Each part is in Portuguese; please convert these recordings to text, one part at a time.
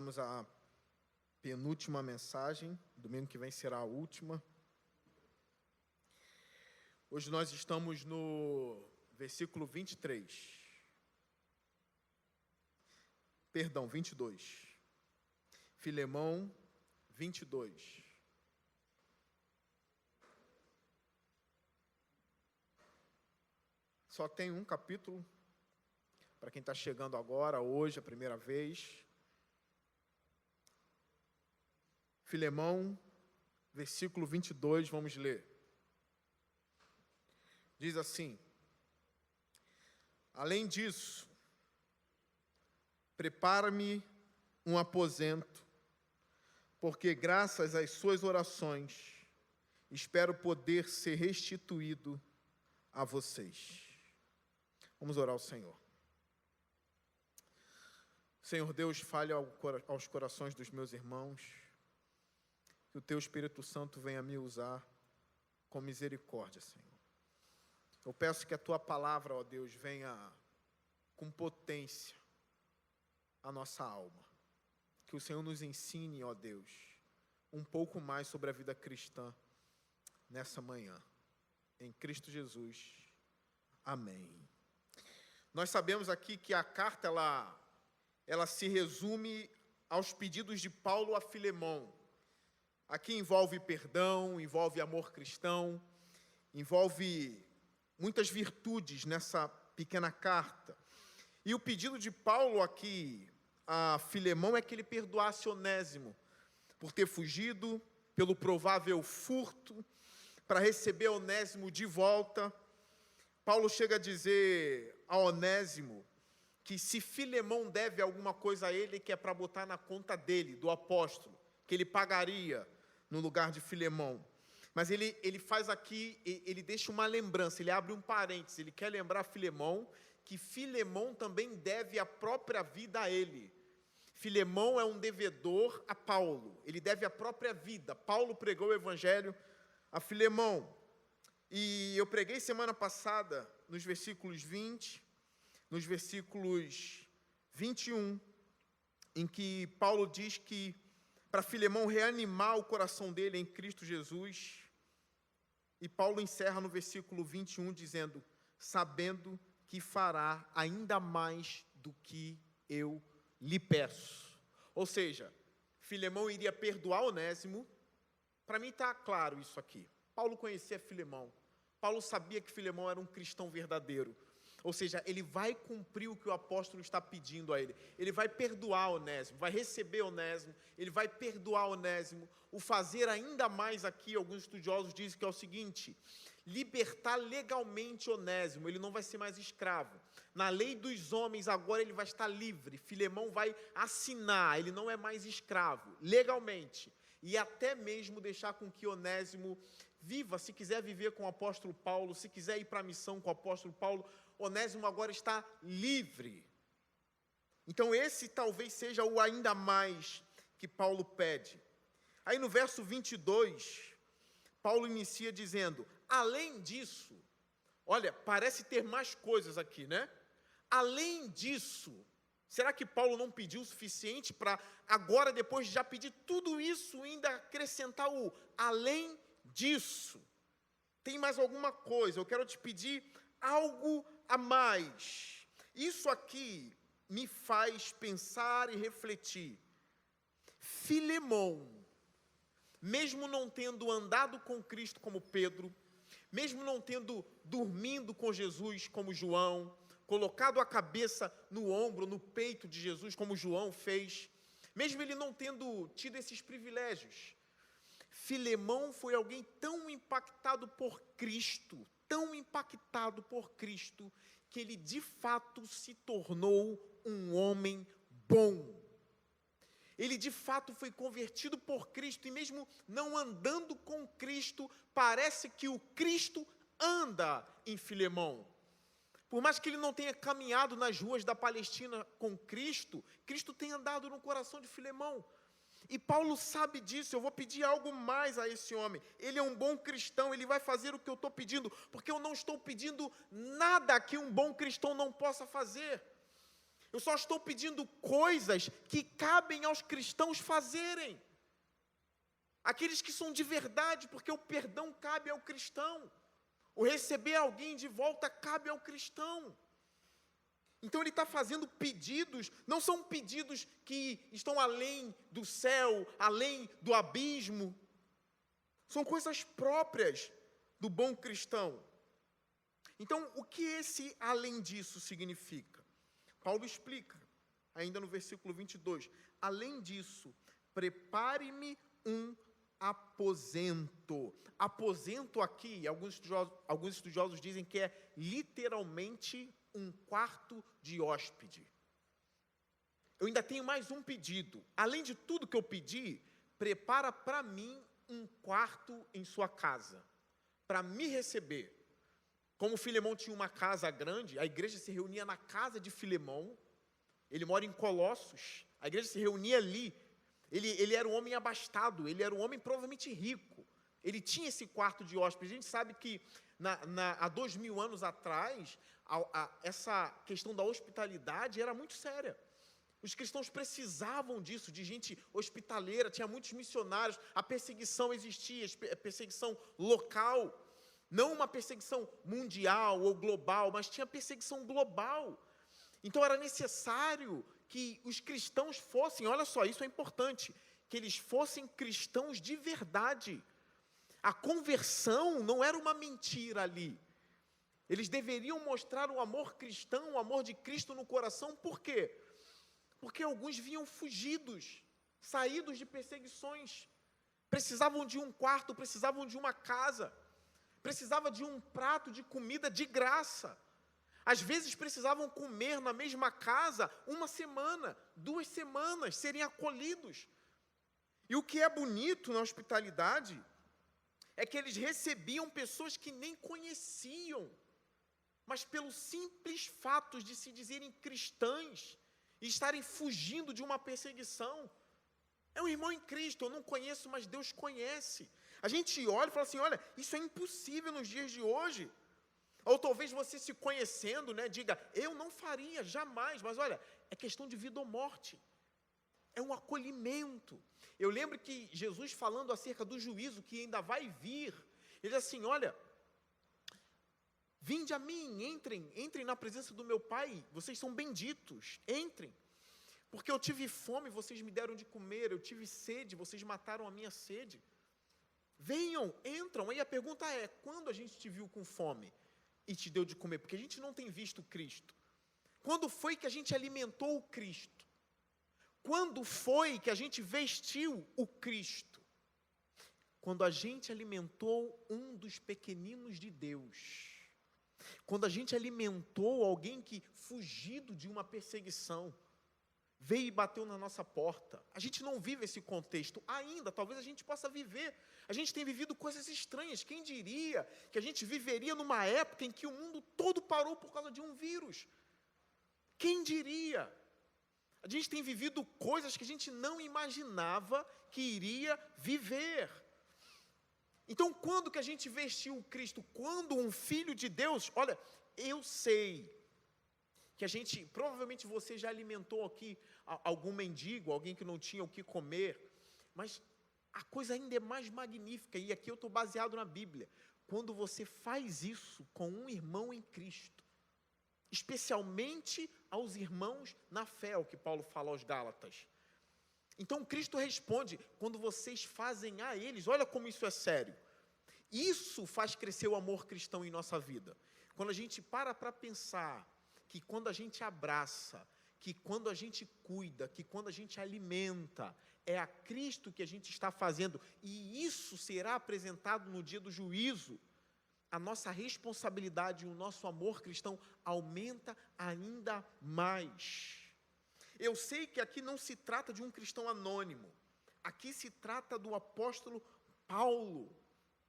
chegamos à penúltima mensagem, domingo que vem será a última. Hoje nós estamos no versículo 22. Filemão 22. Só tem um capítulo, para quem está chegando agora, hoje, a primeira vez. Filemão, versículo 22, vamos ler. Diz assim: além disso, prepara-me um aposento, porque graças às suas orações, espero poder ser restituído a vocês. Vamos orar ao Senhor. Senhor Deus, fale aos corações dos meus irmãos, que o Teu Espírito Santo venha me usar com misericórdia, Senhor. Eu peço que a Tua palavra, ó Deus, venha com potência à nossa alma. Que o Senhor nos ensine, ó Deus, um pouco mais sobre a vida cristã nessa manhã. Em Cristo Jesus. Amém. Nós sabemos aqui que a carta, ela se resume aos pedidos de Paulo a Filemão. Aqui envolve perdão, envolve amor cristão, envolve muitas virtudes nessa pequena carta. E o pedido de Paulo aqui a Filemão é que ele perdoasse Onésimo por ter fugido, pelo provável furto, para receber Onésimo de volta. Paulo chega a dizer a Onésimo que se Filemão deve alguma coisa a ele, que é para botar na conta dele, do apóstolo, que ele pagaria no lugar de Filemão. Mas ele faz aqui, ele deixa uma lembrança, ele abre um parênteses, ele quer lembrar Filemão que Filemão também deve a própria vida a ele. Filemão é um devedor a Paulo, ele deve a própria vida. Paulo pregou o evangelho a Filemão. E eu preguei semana passada nos versículos 20, nos versículos 21, em que Paulo diz que para Filemão reanimar o coração dele em Cristo Jesus. E Paulo encerra no versículo 21 dizendo: sabendo que fará ainda mais do que eu lhe peço. Ou seja, Filemão iria perdoar Onésimo. Para mim está claro isso aqui. Paulo conhecia Filemão. Paulo sabia que Filemão era um cristão verdadeiro. Ou seja, ele vai cumprir o que o apóstolo está pedindo a ele. Ele vai perdoar Onésimo, vai receber Onésimo, ele vai perdoar Onésimo. O fazer ainda mais aqui, alguns estudiosos dizem que é o seguinte: libertar legalmente Onésimo, ele não vai ser mais escravo. Na lei dos homens agora ele vai estar livre. Filemão vai assinar, ele não é mais escravo, legalmente. E até mesmo deixar com que Onésimo viva, se quiser viver com o apóstolo Paulo, se quiser ir para a missão com o apóstolo Paulo, Onésimo agora está livre. Então esse talvez seja o ainda mais que Paulo pede. Aí no verso 22, Paulo inicia dizendo: além disso, olha, parece ter mais coisas aqui, né? Além disso, será que Paulo não pediu o suficiente para agora, depois de já pedir tudo isso, ainda acrescentar o além disso? Tem mais alguma coisa, eu quero te pedir algo a mais. Isso aqui me faz pensar e refletir. Filemão, mesmo não tendo andado com Cristo como Pedro, mesmo não tendo dormindo com Jesus como João, colocado a cabeça no ombro, no peito de Jesus como João fez, mesmo ele não tendo tido esses privilégios, Filemão foi alguém tão impactado por Cristo, que ele de fato se tornou um homem bom. Ele de fato foi convertido por Cristo, e mesmo não andando com Cristo, parece que o Cristo anda em Filemão. Por mais que ele não tenha caminhado nas ruas da Palestina com Cristo, Cristo tem andado no coração de Filemão. E Paulo sabe disso. Eu vou pedir algo mais a esse homem. Ele é um bom cristão, ele vai fazer o que eu estou pedindo, porque eu não estou pedindo nada que um bom cristão não possa fazer. Eu só estou pedindo coisas que cabem aos cristãos fazerem. Aqueles que são de verdade, porque o perdão cabe ao cristão. O receber alguém de volta cabe ao cristão. Então ele está fazendo pedidos, não são pedidos que estão além do céu, além do abismo. São coisas próprias do bom cristão. Então, o que esse além disso significa? Paulo explica, ainda no versículo 22, além disso, prepare-me um aposento. Aposento aqui, alguns estudiosos dizem que é literalmente um quarto de hóspede. Eu ainda tenho mais um pedido. Além de tudo que eu pedi, prepara para mim um quarto em sua casa, para me receber. Como Filemão tinha uma casa grande, a igreja se reunia na casa de Filemão. Ele mora em Colossos, a igreja se reunia ali. Ele era um homem abastado, ele era um homem provavelmente rico. Ele tinha esse quarto de hóspede. A gente sabe que há 2000 anos atrás, essa questão da hospitalidade era muito séria. Os cristãos precisavam disso, de gente hospitaleira, tinha muitos missionários, a perseguição existia, a perseguição local, não uma perseguição mundial ou global, mas tinha perseguição global. Então era necessário que os cristãos fossem, olha só, isso é importante, que eles fossem cristãos de verdade. A conversão não era uma mentira ali. Eles deveriam mostrar o amor cristão, o amor de Cristo no coração, por quê? Porque alguns vinham fugidos, saídos de perseguições, precisavam de um quarto, precisavam de uma casa, precisava de um prato de comida de graça. Às vezes precisavam comer na mesma casa 1 semana, 2 semanas, serem acolhidos. E o que é bonito na hospitalidade é que eles recebiam pessoas que nem conheciam, mas pelo simples fato de se dizerem cristãs e estarem fugindo de uma perseguição. É um irmão em Cristo, eu não conheço, mas Deus conhece. A gente olha e fala assim, olha, isso é impossível nos dias de hoje. Ou talvez você se conhecendo, diga, eu não faria, jamais, mas olha, é questão de vida ou morte. É um acolhimento. Eu lembro que Jesus falando acerca do juízo que ainda vai vir, ele diz assim, olha, vinde a mim, entrem na presença do meu Pai, vocês são benditos, entrem. Porque eu tive fome, vocês me deram de comer, eu tive sede, vocês mataram a minha sede. Venham, entram. Aí a pergunta é, quando a gente te viu com fome e te deu de comer? Porque a gente não tem visto Cristo. Quando foi que a gente alimentou o Cristo? Quando foi que a gente vestiu o Cristo? Quando a gente alimentou um dos pequeninos de Deus. Quando a gente alimentou alguém que, fugido de uma perseguição, veio e bateu na nossa porta. A gente não vive esse contexto ainda, talvez a gente possa viver. A gente tem vivido coisas estranhas. Quem diria que a gente viveria numa época em que o mundo todo parou por causa de um vírus? Quem diria? A gente tem vivido coisas que a gente não imaginava que iria viver. Então, quando que a gente vestiu o Cristo? Quando um filho de Deus, olha, eu sei que a gente, provavelmente você já alimentou aqui algum mendigo, alguém que não tinha o que comer, mas a coisa ainda é mais magnífica, e aqui eu estou baseado na Bíblia, quando você faz isso com um irmão em Cristo, especialmente aos irmãos na fé, o que Paulo fala aos Gálatas. Então Cristo responde, quando vocês fazem a eles, olha como isso é sério, isso faz crescer o amor cristão em nossa vida, quando a gente para pensar, que quando a gente abraça, que quando a gente cuida, que quando a gente alimenta, é a Cristo que a gente está fazendo, e isso será apresentado no dia do juízo, a nossa responsabilidade e o nosso amor cristão aumenta ainda mais. Eu sei que aqui não se trata de um cristão anônimo, aqui se trata do apóstolo Paulo,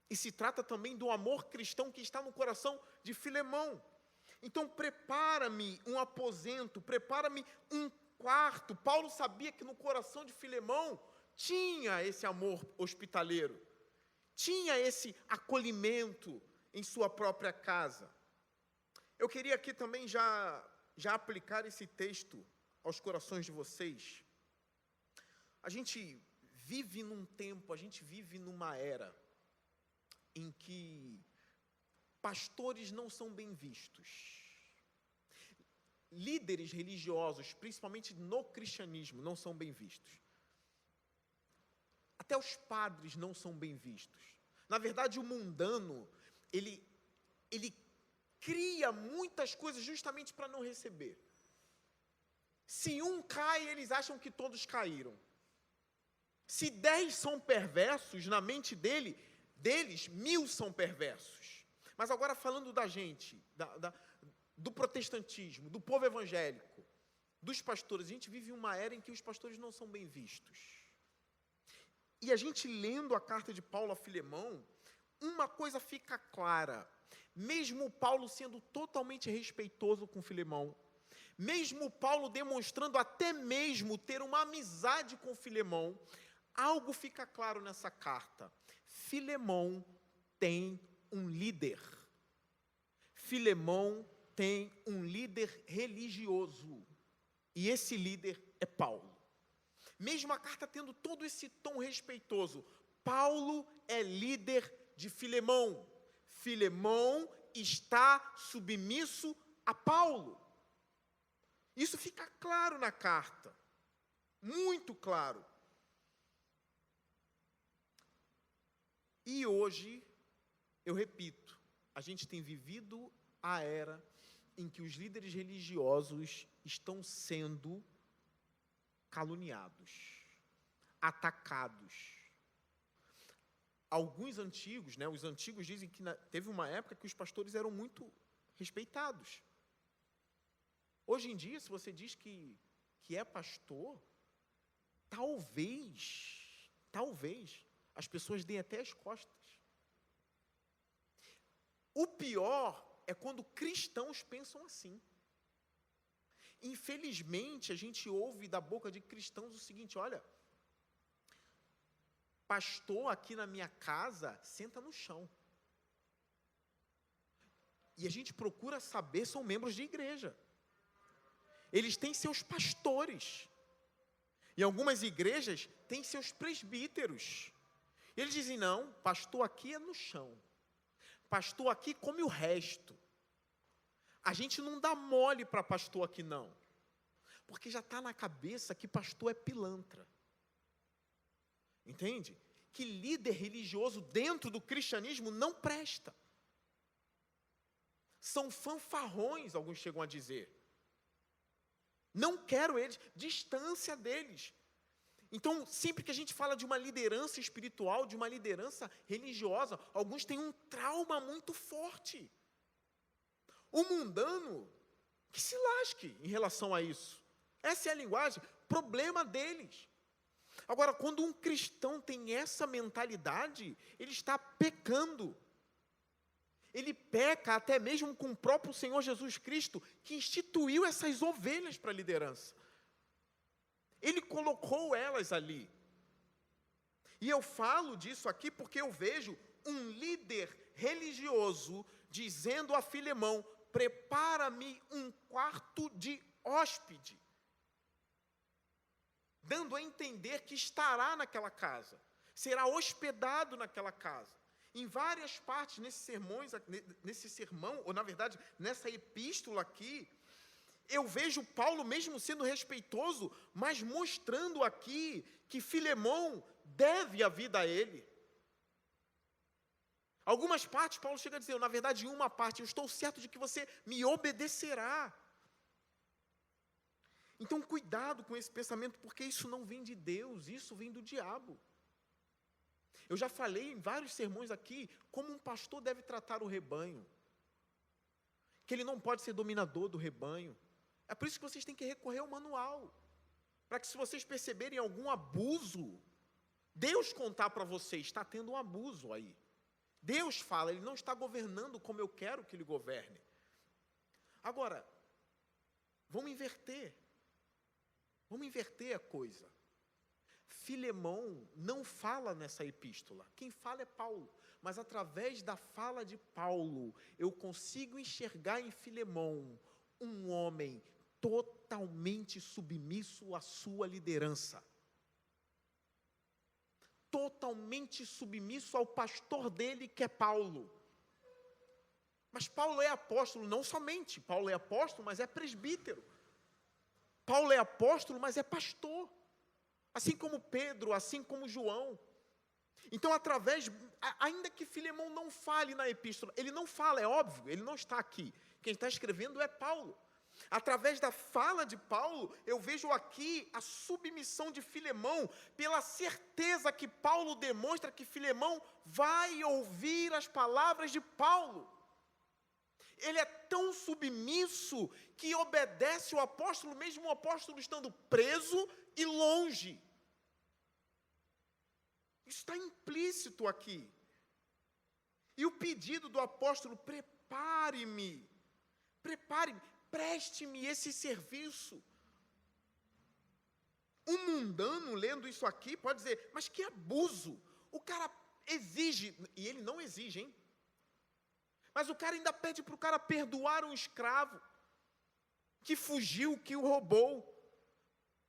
e se trata também do amor cristão que está no coração de Filemão. Então, prepara-me um aposento, prepara-me um quarto. Paulo sabia que no coração de Filemão tinha esse amor hospitaleiro, tinha esse acolhimento em sua própria casa. Eu queria aqui também já já aplicar esse texto aos corações de vocês, a gente vive num tempo, a gente vive numa era em que pastores não são bem vistos. Líderes religiosos, principalmente no cristianismo, não são bem vistos. Até os padres não são bem vistos. Na verdade, o mundano, ele cria muitas coisas justamente para não receber. Se um cai, eles acham que todos caíram. Se 10 são perversos, na mente deles, 1000 são perversos. Mas agora falando da gente, do protestantismo, do povo evangélico, dos pastores, a gente vive uma era em que os pastores não são bem vistos. E a gente lendo a carta de Paulo a Filemão, uma coisa fica clara. Mesmo Paulo sendo totalmente respeitoso com Filemão, mesmo Paulo demonstrando até mesmo ter uma amizade com Filemão, algo fica claro nessa carta. Filemão tem um líder. Filemão tem um líder religioso. E esse líder é Paulo. Mesmo a carta tendo todo esse tom respeitoso, Paulo é líder de Filemão. Filemão está submisso a Paulo. Isso fica claro na carta. Muito claro. E hoje, eu repito, a gente tem vivido a era em que os líderes religiosos estão sendo caluniados, atacados. Alguns antigos, os antigos dizem que teve uma época que os pastores eram muito respeitados. Hoje em dia, se você diz que é pastor, talvez, as pessoas deem até as costas. O pior é quando cristãos pensam assim. Infelizmente, a gente ouve da boca de cristãos o seguinte: olha, pastor aqui na minha casa senta no chão. E a gente procura saber, são membros de igreja. Eles têm seus pastores. E algumas igrejas têm seus presbíteros. E eles dizem: não, pastor aqui é no chão. Pastor aqui come o resto. A gente não dá mole para pastor aqui, não. Porque já está na cabeça que pastor é pilantra. Entende? Que líder religioso dentro do cristianismo não presta. São fanfarrões, alguns chegam a dizer. Não quero eles, distância deles. Então, sempre que a gente fala de uma liderança espiritual, de uma liderança religiosa, alguns têm um trauma muito forte. O mundano, que se lasque em relação a isso. Essa é a linguagem, problema deles. Agora, quando um cristão tem essa mentalidade, ele está pecando. Ele peca até mesmo com o próprio Senhor Jesus Cristo, que instituiu essas ovelhas para a liderança. Ele colocou elas ali. E eu falo disso aqui porque eu vejo um líder religioso dizendo a Filemão: prepara-me um quarto de hóspede. Dando a entender que estará naquela casa, será hospedado naquela casa. Em várias partes nesse sermão, ou na verdade, nessa epístola aqui, eu vejo Paulo mesmo sendo respeitoso, mas mostrando aqui que Filemão deve a vida a ele. Algumas partes, Paulo chega a dizer, na verdade, em uma parte, eu estou certo de que você me obedecerá. Então, cuidado com esse pensamento, porque isso não vem de Deus, isso vem do diabo. Eu já falei em vários sermões aqui, como um pastor deve tratar o rebanho. Que ele não pode ser dominador do rebanho. É por isso que vocês têm que recorrer ao manual. Para que, se vocês perceberem algum abuso, Deus contar para vocês, está tendo um abuso aí. Deus fala, Ele não está governando como eu quero que Ele governe. Agora, vamos inverter. Vamos inverter a coisa. Filemão não fala nessa epístola. Quem fala é Paulo. Mas através da fala de Paulo, eu consigo enxergar em Filemão um homem totalmente submisso à sua liderança. Totalmente submisso ao pastor dele, que é Paulo. Mas Paulo é apóstolo, não somente. Paulo é apóstolo, mas é presbítero. Paulo é apóstolo, mas é pastor. Assim como Pedro, assim como João. Então, ainda que Filemão não fale na epístola, ele não fala, é óbvio, ele não está aqui. Quem está escrevendo é Paulo. Através da fala de Paulo, eu vejo aqui a submissão de Filemão, pela certeza que Paulo demonstra que Filemão vai ouvir as palavras de Paulo. Ele é tão submisso que obedece o apóstolo, mesmo o apóstolo estando preso e longe. Isso está implícito aqui. E o pedido do apóstolo: prepare-me, preste-me esse serviço. Um mundano lendo isso aqui pode dizer: mas que abuso, o cara exige, e ele não exige, hein? Mas o cara ainda pede para o cara perdoar um escravo que fugiu, que o roubou.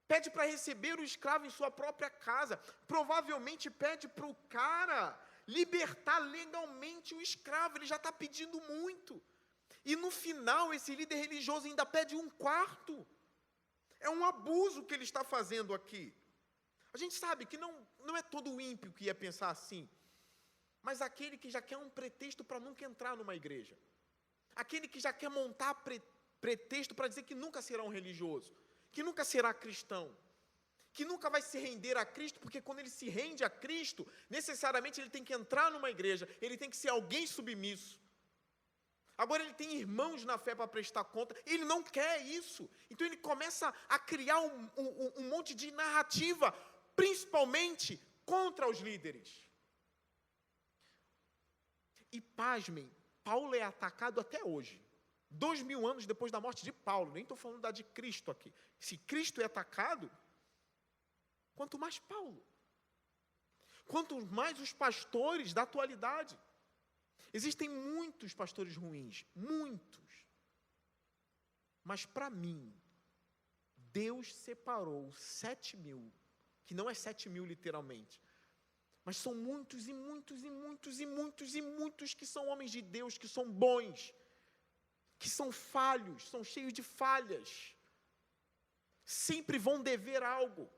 Pede para receber o escravo em sua própria casa. Provavelmente pede para o cara libertar legalmente o escravo. Ele já está pedindo muito. E no final, esse líder religioso ainda pede um quarto. É um abuso que ele está fazendo aqui. A gente sabe que não é todo ímpio que ia pensar assim. Mas aquele que já quer um pretexto para nunca entrar numa igreja. Aquele que já quer montar pretexto para dizer que nunca será um religioso. Que nunca será cristão. Que nunca vai se render a Cristo, porque quando ele se rende a Cristo, necessariamente ele tem que entrar numa igreja. Ele tem que ser alguém submisso. Agora ele tem irmãos na fé para prestar conta. Ele não quer isso. Então ele começa a criar um monte de narrativa, principalmente contra os líderes. E pasmem, Paulo é atacado até hoje. 2000 anos depois da morte de Paulo. Nem estou falando da de Cristo aqui. Se Cristo é atacado, quanto mais Paulo. Quanto mais os pastores da atualidade. Existem muitos pastores ruins. Muitos. Mas para mim, Deus separou 7.000. Que não é 7.000 literalmente. Mas são muitos e muitos e muitos e muitos e muitos que são homens de Deus, que são bons, que são falhos, são cheios de falhas. Sempre vão dever algo.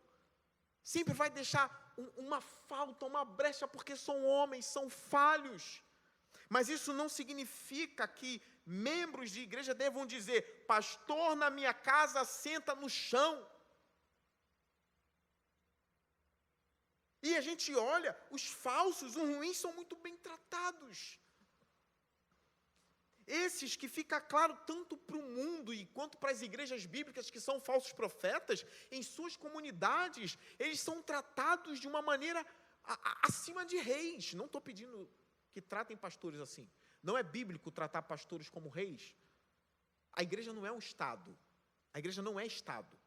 Sempre vai deixar uma falta, uma brecha, porque são homens, são falhos. Mas isso não significa que membros de igreja devam dizer: pastor, na minha casa senta no chão. E a gente olha, os falsos, os ruins são muito bem tratados. Esses que fica claro tanto para o mundo e quanto para as igrejas bíblicas que são falsos profetas, em suas comunidades, eles são tratados de uma maneira acima de reis. Não estou pedindo que tratem pastores assim. Não é bíblico tratar pastores como reis. A igreja não é um Estado. A igreja não é Estado.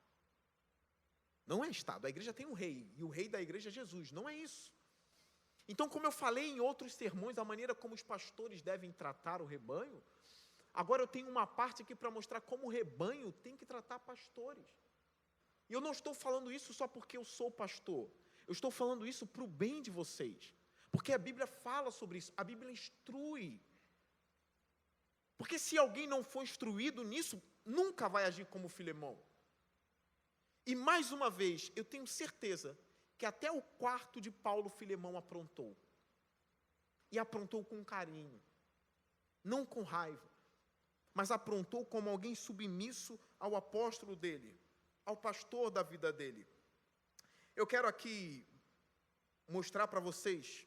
Não é Estado, a igreja tem um rei, e o rei da igreja é Jesus, não é isso. Então, como eu falei em outros sermões, a maneira como os pastores devem tratar o rebanho, agora eu tenho uma parte aqui para mostrar como o rebanho tem que tratar pastores. E eu não estou falando isso só porque eu sou pastor, eu estou falando isso para o bem de vocês, porque a Bíblia fala sobre isso, a Bíblia instrui. Porque se alguém não for instruído nisso, nunca vai agir como Filemão. E mais uma vez, eu tenho certeza que até o quarto de Paulo, Filemão aprontou. E aprontou com carinho. Não com raiva. Mas aprontou como alguém submisso ao apóstolo dele. Ao pastor da vida dele. Eu quero aqui mostrar para vocês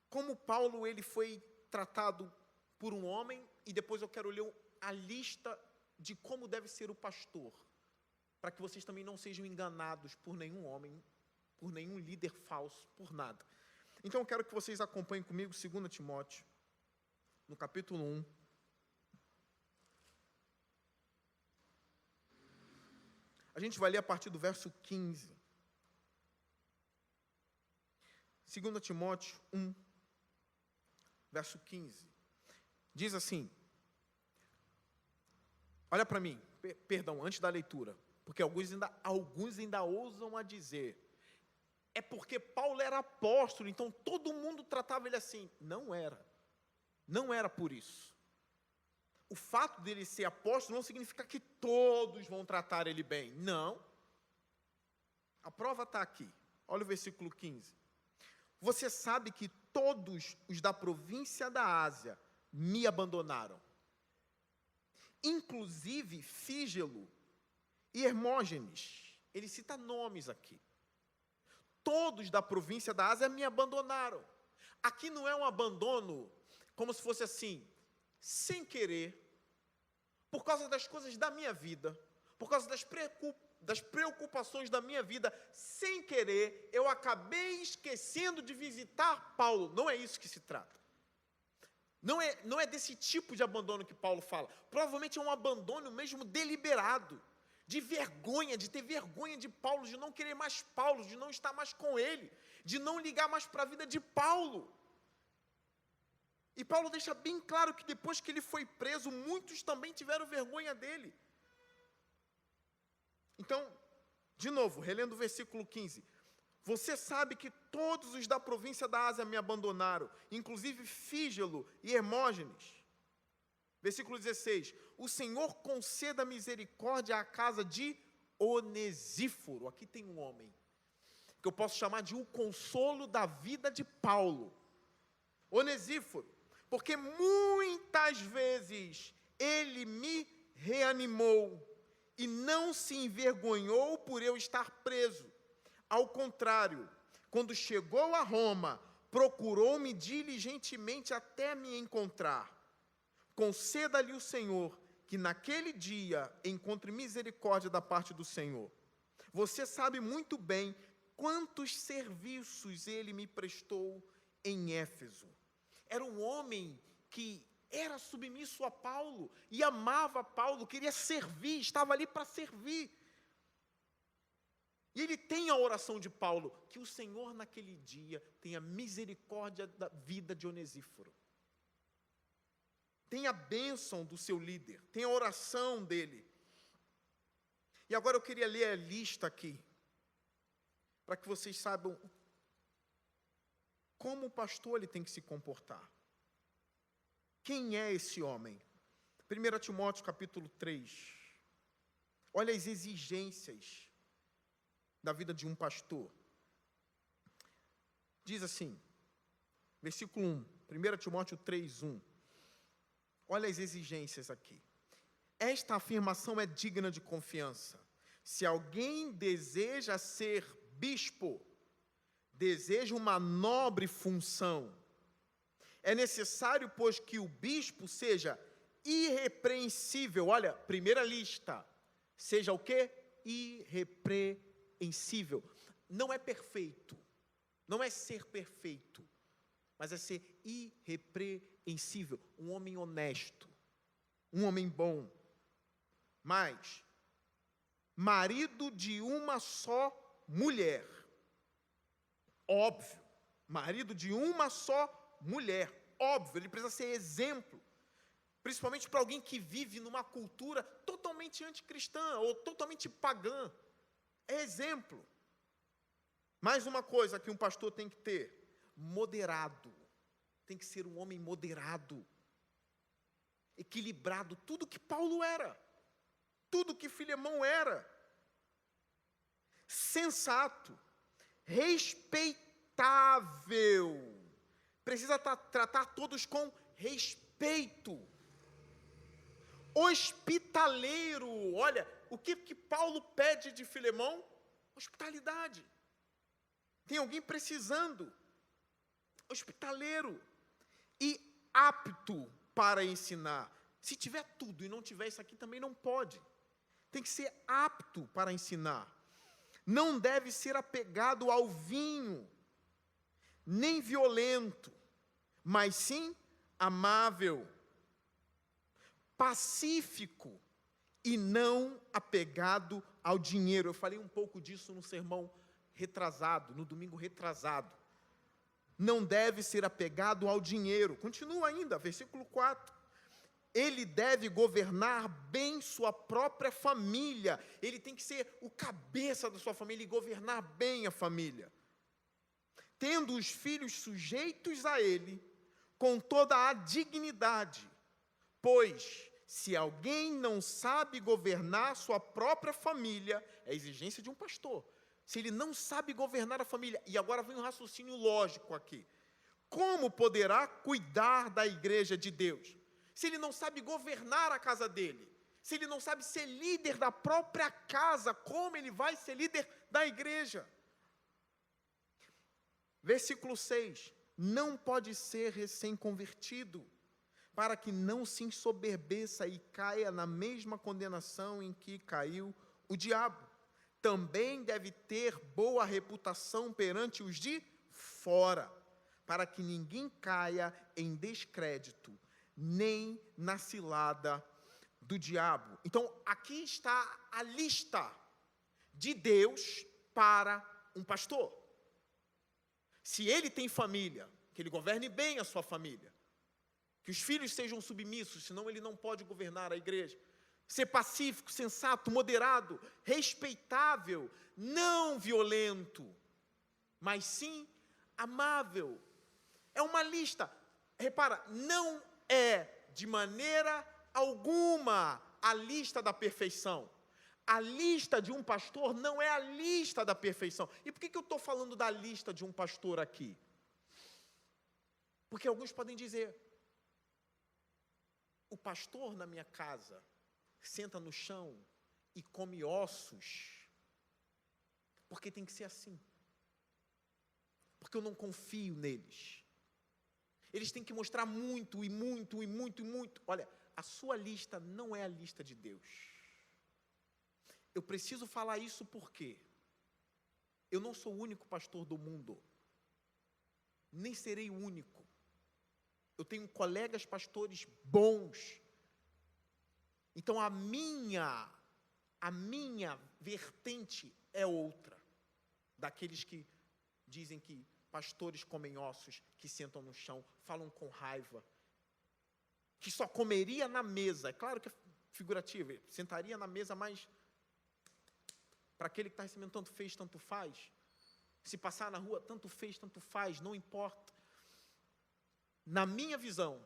como Paulo ele foi tratado por um homem. E depois eu quero ler a lista de como deve ser o pastor. Para que vocês também não sejam enganados por nenhum homem, por nenhum líder falso, por nada. Então eu quero que vocês acompanhem comigo 2 Timóteo, no capítulo 1. A gente vai ler a partir do verso 15. 2 Timóteo 1, verso 15. Diz assim: Olha para mim, perdão, antes da leitura, porque alguns ainda ousam a dizer, é porque Paulo era apóstolo, então todo mundo tratava ele assim. Não era por isso. O fato dele ser apóstolo não significa que todos vão tratar ele bem, não. A prova está aqui, olha o versículo 15. Você sabe que todos os da província da Ásia me abandonaram, inclusive Fígelo e Hermógenes. Ele cita nomes aqui. Todos da província da Ásia me abandonaram. Aqui não é um abandono como se fosse assim, sem querer, por causa das coisas da minha vida, por causa das preocupações da minha vida, sem querer, eu acabei esquecendo de visitar Paulo. Não é isso que se trata. Não é desse tipo de abandono que Paulo fala. Provavelmente é um abandono mesmo deliberado, de vergonha, de ter vergonha de Paulo, de não querer mais Paulo, de não estar mais com ele, de não ligar mais para a vida de Paulo. E Paulo deixa bem claro que depois que ele foi preso, muitos também tiveram vergonha dele. Então, de novo, relendo o versículo 15. Você sabe que todos os da província da Ásia me abandonaram, inclusive Fígelo e Hermógenes. Versículo 16. O Senhor conceda misericórdia à casa de Onesíforo. Aqui tem um homem que eu posso chamar de o consolo da vida de Paulo. Onesíforo. Porque muitas vezes ele me reanimou e não se envergonhou por eu estar preso. Ao contrário, quando chegou a Roma, procurou-me diligentemente até me encontrar. Conceda-lhe o Senhor que naquele dia encontre misericórdia da parte do Senhor. Você sabe muito bem quantos serviços ele me prestou em Éfeso. Era um homem que era submisso a Paulo e amava Paulo, queria servir, estava ali para servir. E ele tem a oração de Paulo, que o Senhor naquele dia tenha misericórdia da vida de Onesíforo. Tem a bênção do seu líder, tem a oração dele. E agora eu queria ler a lista aqui, para que vocês saibam como o pastor ele tem que se comportar. Quem é esse homem? 1 Timóteo capítulo 3. Olha as exigências da vida de um pastor. Diz assim, versículo 1, 1 Timóteo 3, 1. Olha as exigências aqui. Esta afirmação é digna de confiança. Se alguém deseja ser bispo, deseja uma nobre função, é necessário, pois, que o bispo seja irrepreensível. Olha, primeira lista. Seja o quê? Irrepreensível. Não é perfeito. Não é ser perfeito. Mas é ser irrepreensível. Um homem honesto. Um homem bom. Mas, marido de uma só mulher. Óbvio. Marido de uma só mulher. Óbvio, ele precisa ser exemplo. Principalmente para alguém que vive numa cultura totalmente anticristã ou totalmente pagã. É exemplo. Mais uma coisa que um pastor tem que ter: moderado. Tem que ser um homem moderado, equilibrado, tudo que Paulo era, tudo que Filemão era. Sensato, respeitável. Precisa tratar todos com respeito. Hospitaleiro. Olha, o que Paulo pede de Filemão? Hospitalidade. Tem alguém precisando. Hospitaleiro. E apto para ensinar. Se tiver tudo e não tiver isso aqui, também não pode. Tem que ser apto para ensinar. Não deve ser apegado ao vinho, nem violento, mas sim amável, pacífico e não apegado ao dinheiro. Eu falei um pouco disso no sermão retrasado, no domingo retrasado. Não deve ser apegado ao dinheiro. Continua ainda, versículo 4. ele deve governar bem sua própria família. Ele tem que ser o cabeça da sua família e governar bem a família. Tendo os filhos sujeitos a ele, com toda a dignidade. Pois, se alguém não sabe governar sua própria família, é a exigência de um pastor. Se ele não sabe governar a família, e agora vem um raciocínio lógico aqui. Como poderá cuidar da igreja de Deus? Se ele não sabe governar a casa dele, se ele não sabe ser líder da própria casa, como ele vai ser líder da igreja? Versículo 6, não pode ser recém-convertido, para que não se ensoberbeça e caia na mesma condenação em que caiu o diabo. Também deve ter boa reputação perante os de fora, para que ninguém caia em descrédito, nem na cilada do diabo. Então, aqui está a lista de Deus para um pastor. Se ele tem família, que ele governe bem a sua família, que os filhos sejam submissos, senão ele não pode governar a igreja. Ser pacífico, sensato, moderado, respeitável, não violento, mas sim amável. É uma lista. Repara, não é de maneira alguma a lista da perfeição. A lista de um pastor não é a lista da perfeição. E por que eu estou falando da lista de um pastor aqui? Porque alguns podem dizer, o pastor na minha casa senta no chão e come ossos, porque tem que ser assim. Porque eu não confio neles. Eles têm que mostrar muito e muito e muito e muito. Olha, a sua lista não é a lista de Deus. Eu preciso falar isso porque eu não sou o único pastor do mundo. Nem serei o único. Eu tenho colegas pastores bons. Então a minha vertente é outra. Daqueles que dizem que pastores comem ossos, que sentam no chão, falam com raiva, que só comeria na mesa. É claro que é figurativo, sentaria na mesa, mas para aquele que está recebendo tanto fez, tanto faz. Se passar na rua, tanto fez, tanto faz, não importa. Na minha visão,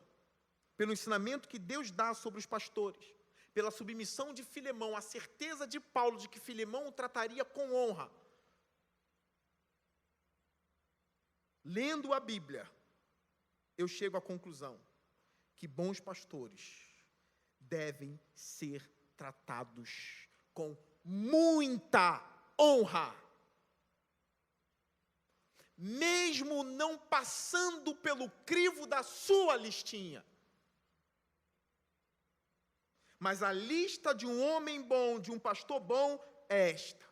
pelo ensinamento que Deus dá sobre os pastores, pela submissão de Filemão, a certeza de Paulo de que Filemão o trataria com honra, lendo a Bíblia, eu chego à conclusão que bons pastores devem ser tratados com muita honra, mesmo não passando pelo crivo da sua listinha. Mas a lista de um homem bom, de um pastor bom, é esta.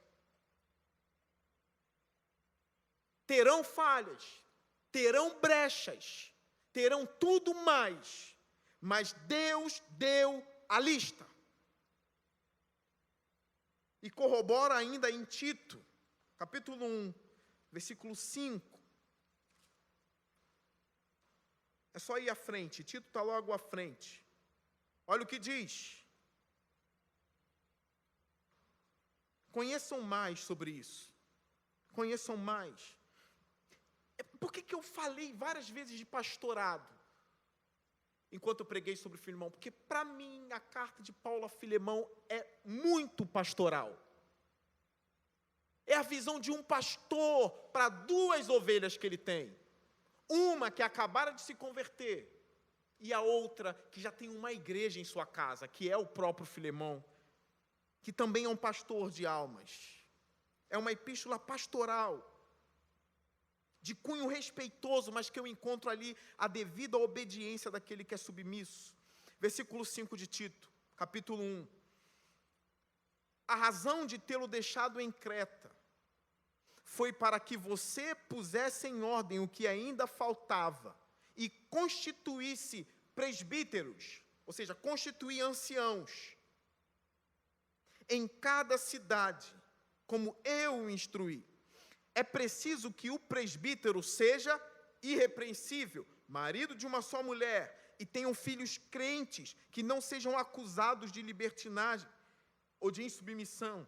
Terão falhas, terão brechas, terão tudo mais, mas Deus deu a lista. E corrobora ainda em Tito, capítulo 1, versículo 5. É só ir à frente, Tito está logo à frente. Olha o que diz. Conheçam mais sobre isso. Conheçam mais. Por que eu falei várias vezes de pastorado? Enquanto eu preguei sobre Filemão, porque para mim a carta de Paulo a Filemão é muito pastoral. É a visão de um pastor para duas ovelhas que ele tem. Uma que acabara de se converter e a outra que já tem uma igreja em sua casa, que é o próprio Filemão, que também é um pastor de almas. É uma epístola pastoral, de cunho respeitoso, mas que eu encontro ali a devida obediência daquele que é submisso. Versículo 5 de Tito, capítulo 1. A razão de tê-lo deixado em Creta foi para que você pusesse em ordem o que ainda faltava e constituísse presbíteros, ou seja, constituir anciãos, em cada cidade, como eu o instruí. É preciso que o presbítero seja irrepreensível, marido de uma só mulher, e tenham filhos crentes, que não sejam acusados de libertinagem ou de insubmissão.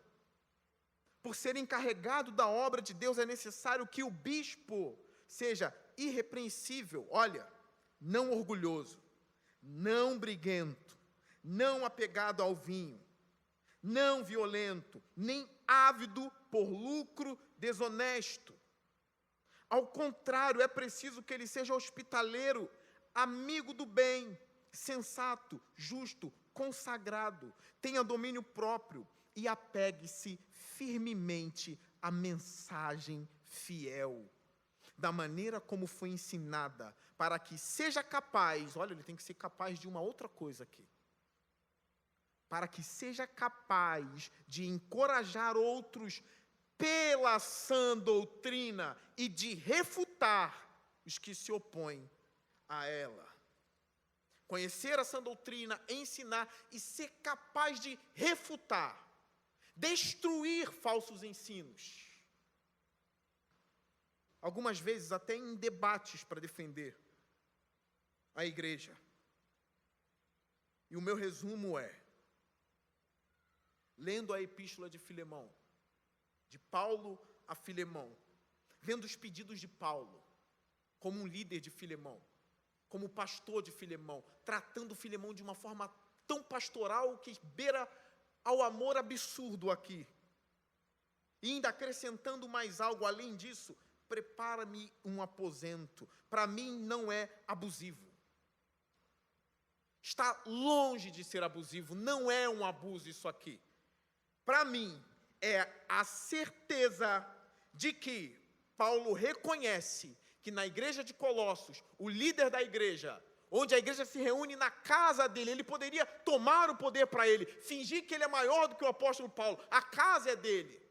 Por ser encarregado da obra de Deus, é necessário que o bispo seja irrepreensível, olha, não orgulhoso, não briguento, não apegado ao vinho, não violento, nem ávido por lucro desonesto. Ao contrário, é preciso que ele seja hospitaleiro, amigo do bem, sensato, justo, consagrado, tenha domínio próprio e apegue-se firmemente à mensagem fiel, da maneira como foi ensinada, para que seja capaz, olha, ele tem que ser capaz de uma outra coisa aqui, para que seja capaz de encorajar outros pela sã doutrina e de refutar os que se opõem a ela. Conhecer a sã doutrina, ensinar e ser capaz de refutar, destruir falsos ensinos. Algumas vezes até em debates para defender a igreja. E o meu resumo é, lendo a epístola de Filemão, de Paulo a Filemão, vendo os pedidos de Paulo, como um líder de Filemão, como pastor de Filemão, tratando Filemão de uma forma tão pastoral que beira ao amor absurdo aqui. E ainda acrescentando mais algo além disso, prepara-me um aposento. Para mim não é abusivo. Está longe de ser abusivo, não é um abuso isso aqui. Para mim, é a certeza de que Paulo reconhece que na igreja de Colossos, o líder da igreja, onde a igreja se reúne na casa dele, ele poderia tomar o poder para ele, fingir que ele é maior do que o apóstolo Paulo, a casa é dele.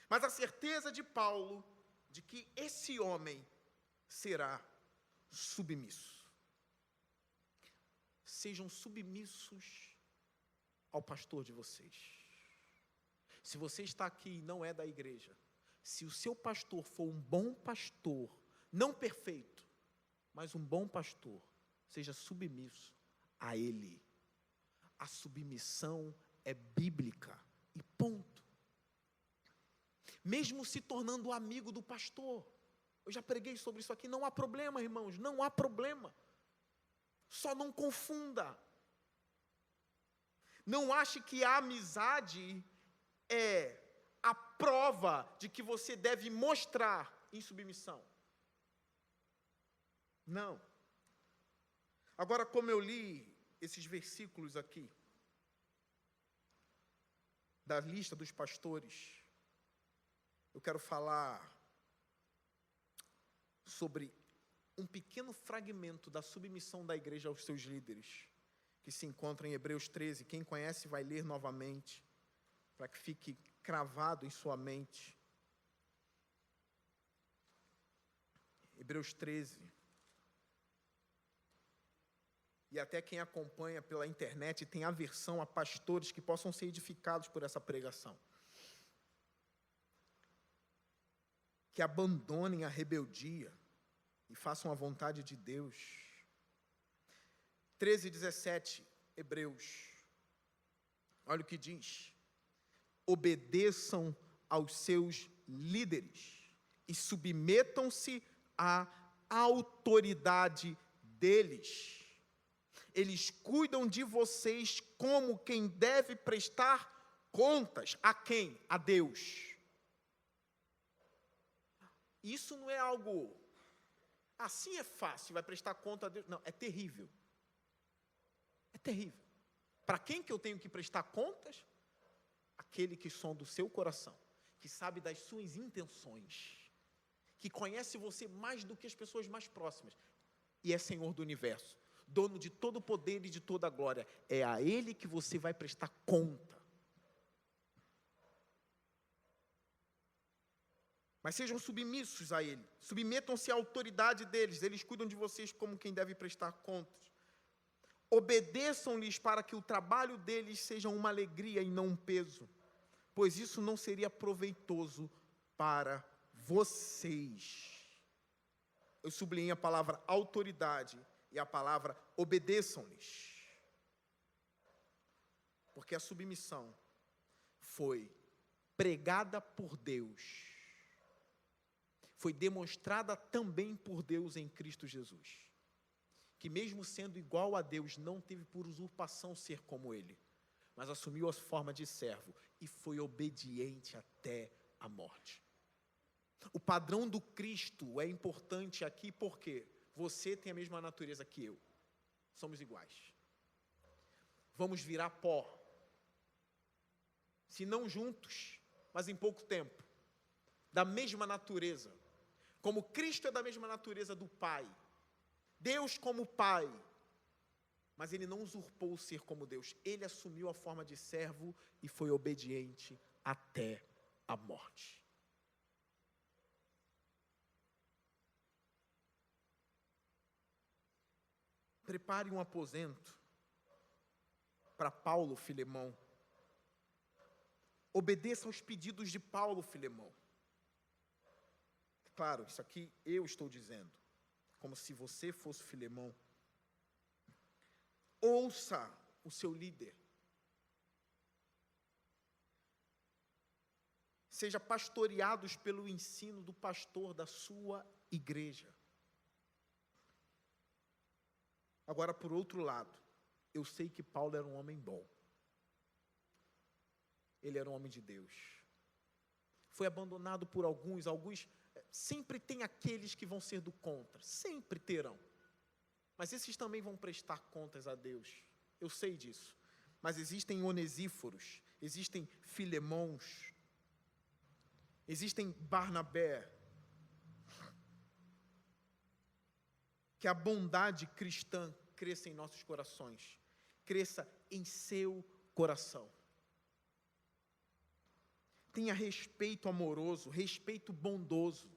Mas a certeza de Paulo de que esse homem será submisso. Sejam submissos ao pastor de vocês. Se você está aqui e não é da igreja, se o seu pastor for um bom pastor, não perfeito, mas um bom pastor, seja submisso a ele. A submissão é bíblica e ponto. Mesmo se tornando amigo do pastor, eu já preguei sobre isso aqui, não há problema, irmãos, não há problema. Só não confunda. Não ache que a amizade é a prova de que você deve mostrar em submissão. Não. Agora, como eu li esses versículos aqui, da lista dos pastores, eu quero falar sobre um pequeno fragmento da submissão da igreja aos seus líderes, que se encontra em Hebreus 13. Quem conhece vai ler novamente, para que fique cravado em sua mente. Hebreus 13. E até quem acompanha pela internet tem aversão a pastores que possam ser edificados por essa pregação. Que abandonem a rebeldia e façam a vontade de Deus. 13:17, Hebreus. Olha o que diz. Obedeçam aos seus líderes e submetam-se à autoridade deles. Eles cuidam de vocês como quem deve prestar contas. A quem? A Deus. Isso não é algo, assim é fácil, vai prestar conta a Deus. Não, é terrível. É terrível. Para quem que eu tenho que prestar contas? Aquele que sonda o seu coração, que sabe das suas intenções, que conhece você mais do que as pessoas mais próximas, e é Senhor do universo, dono de todo o poder e de toda a glória. É a Ele que você vai prestar conta. Mas sejam submissos a Ele, submetam-se à autoridade deles, eles cuidam de vocês como quem deve prestar contas. Obedeçam-lhes para que o trabalho deles seja uma alegria e não um peso, pois isso não seria proveitoso para vocês. Eu sublinhei a palavra autoridade e a palavra obedeçam-lhes. Porque a submissão foi pregada por Deus, foi demonstrada também por Deus em Cristo Jesus, que mesmo sendo igual a Deus, não teve por usurpação ser como Ele, mas assumiu a forma de servo e foi obediente até a morte. O padrão do Cristo é importante aqui porque você tem a mesma natureza que eu, somos iguais. Vamos virar pó, se não juntos, mas em pouco tempo, da mesma natureza, como Cristo é da mesma natureza do Pai, Deus como Pai, mas Ele não usurpou o ser como Deus, Ele assumiu a forma de servo e foi obediente até a morte. Prepare um aposento para Paulo, Filemão. Obedeça aos pedidos de Paulo, Filemão. Claro, isso aqui eu estou dizendo, como se você fosse Filemão. Ouça o seu líder. Seja pastoreados pelo ensino do pastor da sua igreja. Agora, por outro lado, eu sei que Paulo era um homem bom. Ele era um homem de Deus. Foi abandonado por alguns sempre tem aqueles que vão ser do contra, sempre terão. Mas esses também vão prestar contas a Deus. Eu sei disso. Mas existem Onesíforos, existem Filemões, existem Barnabé. Que a bondade cristã cresça em nossos corações, cresça em seu coração. Tenha respeito amoroso, respeito bondoso.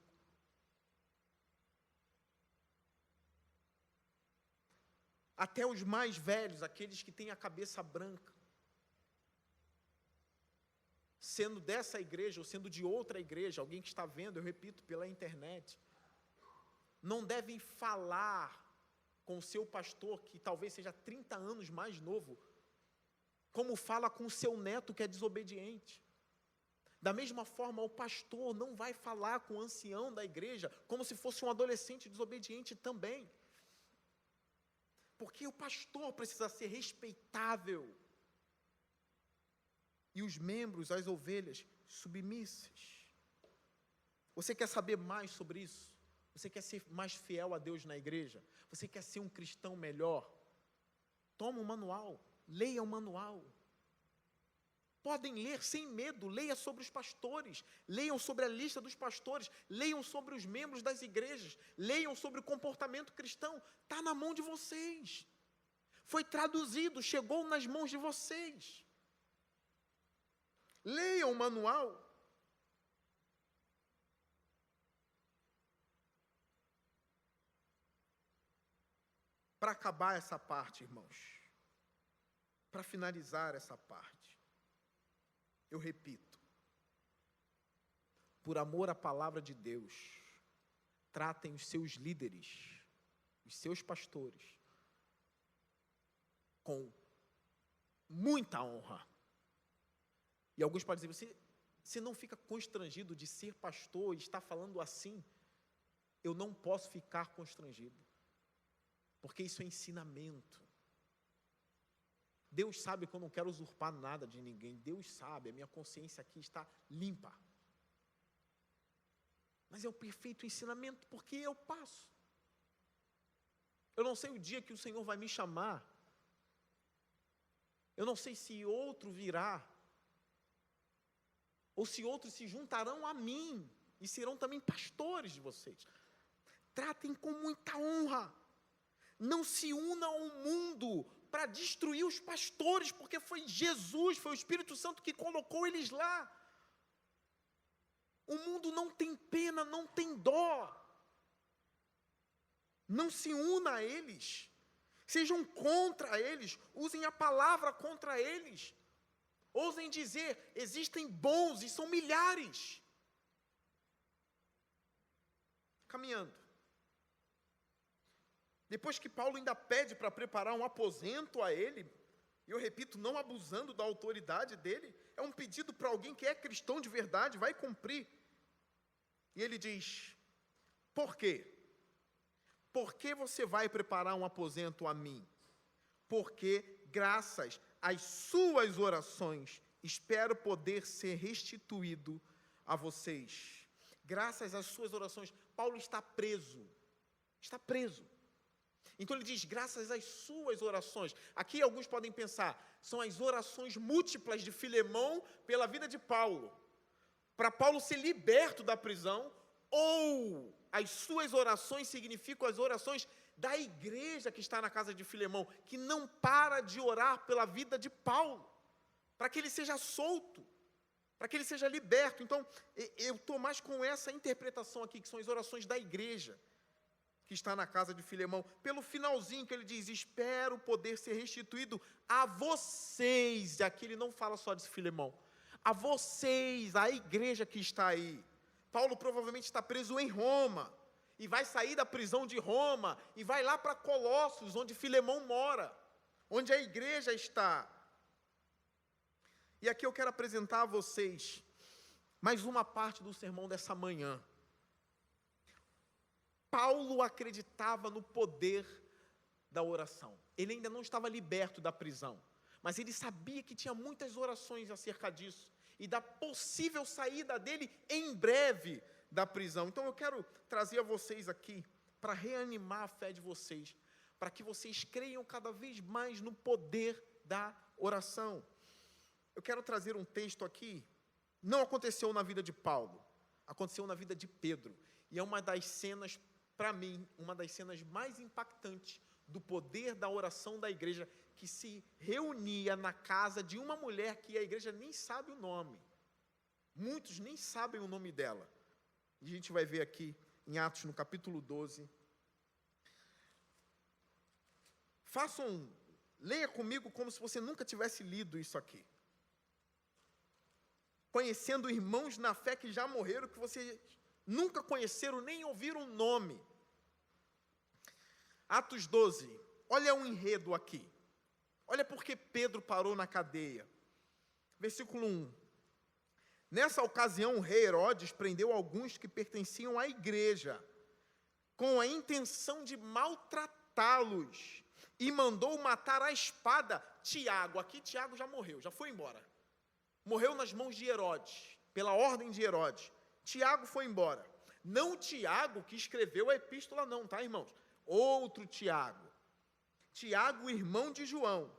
Até os mais velhos, aqueles que têm a cabeça branca, sendo dessa igreja ou sendo de outra igreja, alguém que está vendo, eu repito, pela internet, não devem falar com o seu pastor, que talvez seja 30 anos mais novo, como fala com o seu neto que é desobediente. Da mesma forma, o pastor não vai falar com o ancião da igreja, como se fosse um adolescente desobediente também. Porque o pastor precisa ser respeitável. E os membros, as ovelhas, submissas. Você quer saber mais sobre isso? Você quer ser mais fiel a Deus na igreja? Você quer ser um cristão melhor? Toma um manual, leia o manual. Podem ler sem medo, leia sobre os pastores, leiam sobre a lista dos pastores, leiam sobre os membros das igrejas, leiam sobre o comportamento cristão, está na mão de vocês. Foi traduzido, chegou nas mãos de vocês. Leiam o manual. Para acabar essa parte, irmãos, para finalizar essa parte, eu repito, por amor à palavra de Deus, tratem os seus líderes, os seus pastores, com muita honra. E alguns podem dizer, você não fica constrangido de ser pastor e estar falando assim? Eu não posso ficar constrangido. Porque isso é ensinamento. Deus sabe que eu não quero usurpar nada de ninguém. Deus sabe, a minha consciência aqui está limpa. Mas é o perfeito ensinamento porque eu passo. Eu não sei o dia que o Senhor vai me chamar. Eu não sei se outro virá. Ou se outros se juntarão a mim e serão também pastores de vocês. Tratem com muita honra. Não se una ao mundo para destruir os pastores, porque foi Jesus, foi o Espírito Santo que colocou eles lá. O mundo não tem pena, não tem dó. Não se una a eles. Sejam contra eles, usem a palavra contra eles. Ousem dizer, existem bons e são milhares. Caminhando. Depois que Paulo ainda pede para preparar um aposento a ele, eu repito, não abusando da autoridade dele, é um pedido para alguém que é cristão de verdade, vai cumprir. E ele diz, por quê? Por que você vai preparar um aposento a mim? Porque, graças às suas orações, espero poder ser restituído a vocês. Graças às suas orações, Paulo está preso. Está preso. Então ele diz, graças às suas orações. Aqui alguns podem pensar, são as orações múltiplas de Filemão pela vida de Paulo. Para Paulo ser liberto da prisão, ou as suas orações significam as orações da igreja que está na casa de Filemão, que não para de orar pela vida de Paulo, para que ele seja solto, para que ele seja liberto. Então, eu estou mais com essa interpretação aqui, que são as orações da igreja, que está na casa de Filemão. Pelo finalzinho que ele diz, espero poder ser restituído a vocês, e aqui ele não fala só de Filemão, a vocês, a igreja que está aí. Paulo provavelmente está preso em Roma, e vai sair da prisão de Roma, e vai lá para Colossos, onde Filemão mora, onde a igreja está. E aqui eu quero apresentar a vocês mais uma parte do sermão dessa manhã. Paulo acreditava no poder da oração. Ele ainda não estava liberto da prisão, mas ele sabia que tinha muitas orações acerca disso, e da possível saída dele em breve da prisão. Então eu quero trazer a vocês aqui, para reanimar a fé de vocês, para que vocês creiam cada vez mais no poder da oração. Eu quero trazer um texto aqui, não aconteceu na vida de Paulo, aconteceu na vida de Pedro, e é uma das cenas, para mim, uma das cenas mais impactantes do poder da oração da igreja, que se reunia na casa de uma mulher que a igreja nem sabe o nome. Muitos nem sabem o nome dela. E a gente vai ver aqui em Atos, no capítulo 12. Leia comigo como se você nunca tivesse lido isso aqui. Conhecendo irmãos na fé que já morreram, que vocês nunca conheceram, nem ouviram o nome. Atos 12, olha o enredo aqui. Olha porque Pedro parou na cadeia. Versículo 1. Nessa ocasião, o rei Herodes prendeu alguns que pertenciam à igreja, com a intenção de maltratá-los, e mandou matar à espada Tiago. Aqui Tiago já morreu, já foi embora. Morreu nas mãos de Herodes, pela ordem de Herodes. Tiago foi embora. Não Tiago que escreveu a epístola não, tá, irmãos? Outro Tiago. Tiago, irmão de João.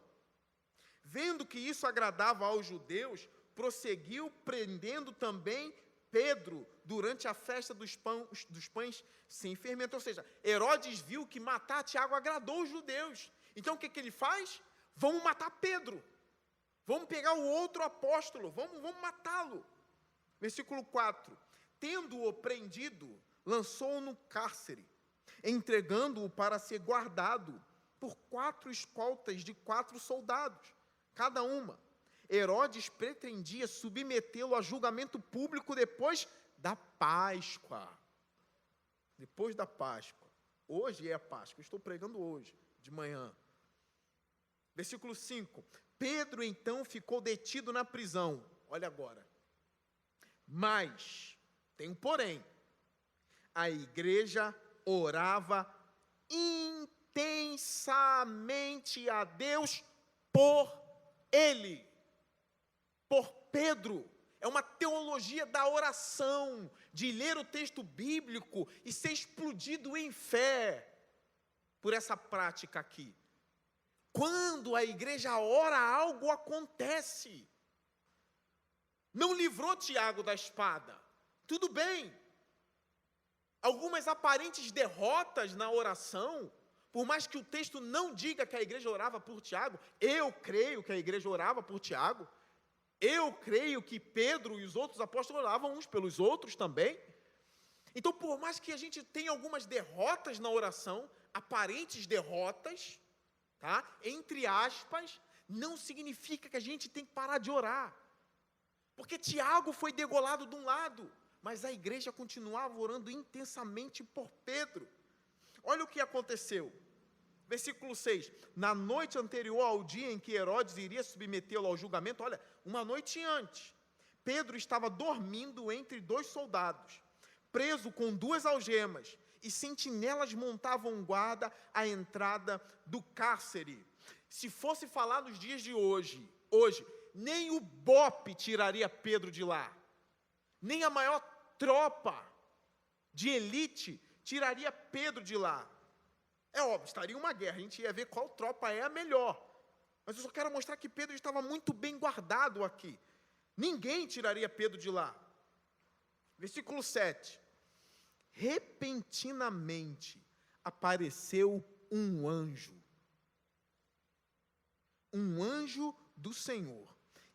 Vendo que isso agradava aos judeus, prosseguiu prendendo também Pedro durante a festa dos pães sem fermento. Ou seja, Herodes viu que matar Tiago agradou os judeus. Então o que ele faz? Vamos matar Pedro. Vamos pegar o outro apóstolo, vamos matá-lo. Versículo 4. Tendo-o prendido, lançou-o no cárcere, entregando-o para ser guardado por 4 escoltas de 4 soldados, cada uma. Herodes pretendia submetê-lo a julgamento público depois da Páscoa. Depois da Páscoa. Hoje é a Páscoa, estou pregando hoje, de manhã. Versículo 5. Pedro então ficou detido na prisão. Olha agora. Mas, tem um porém, a igreja orava intensamente a Deus por ele, por Pedro. É uma teologia da oração, de ler o texto bíblico e ser explodido em fé por essa prática aqui. Quando a igreja ora, algo acontece. Não livrou Tiago da espada, tudo bem. Algumas aparentes derrotas na oração, por mais que o texto não diga que a igreja orava por Tiago, eu creio que a igreja orava por Tiago, eu creio que Pedro e os outros apóstolos oravam uns pelos outros também. Então, por mais que a gente tenha algumas derrotas na oração, aparentes derrotas, tá? Entre aspas, não significa que a gente tem que parar de orar. Porque Tiago foi degolado de um lado, mas a igreja continuava orando intensamente por Pedro. Olha o que aconteceu. Versículo 6, na noite anterior ao dia em que Herodes iria submetê-lo ao julgamento, olha, uma noite antes, Pedro estava dormindo entre 2 soldados, preso com 2 algemas, e sentinelas montavam guarda à entrada do cárcere. Se fosse falar nos dias de hoje, nem o BOPE tiraria Pedro de lá, nem a maior tropa de elite tiraria Pedro de lá. É óbvio, estaria uma guerra, a gente ia ver qual tropa é a melhor. Mas eu só quero mostrar que Pedro estava muito bem guardado aqui. Ninguém tiraria Pedro de lá. Versículo 7. Repentinamente apareceu um anjo do Senhor,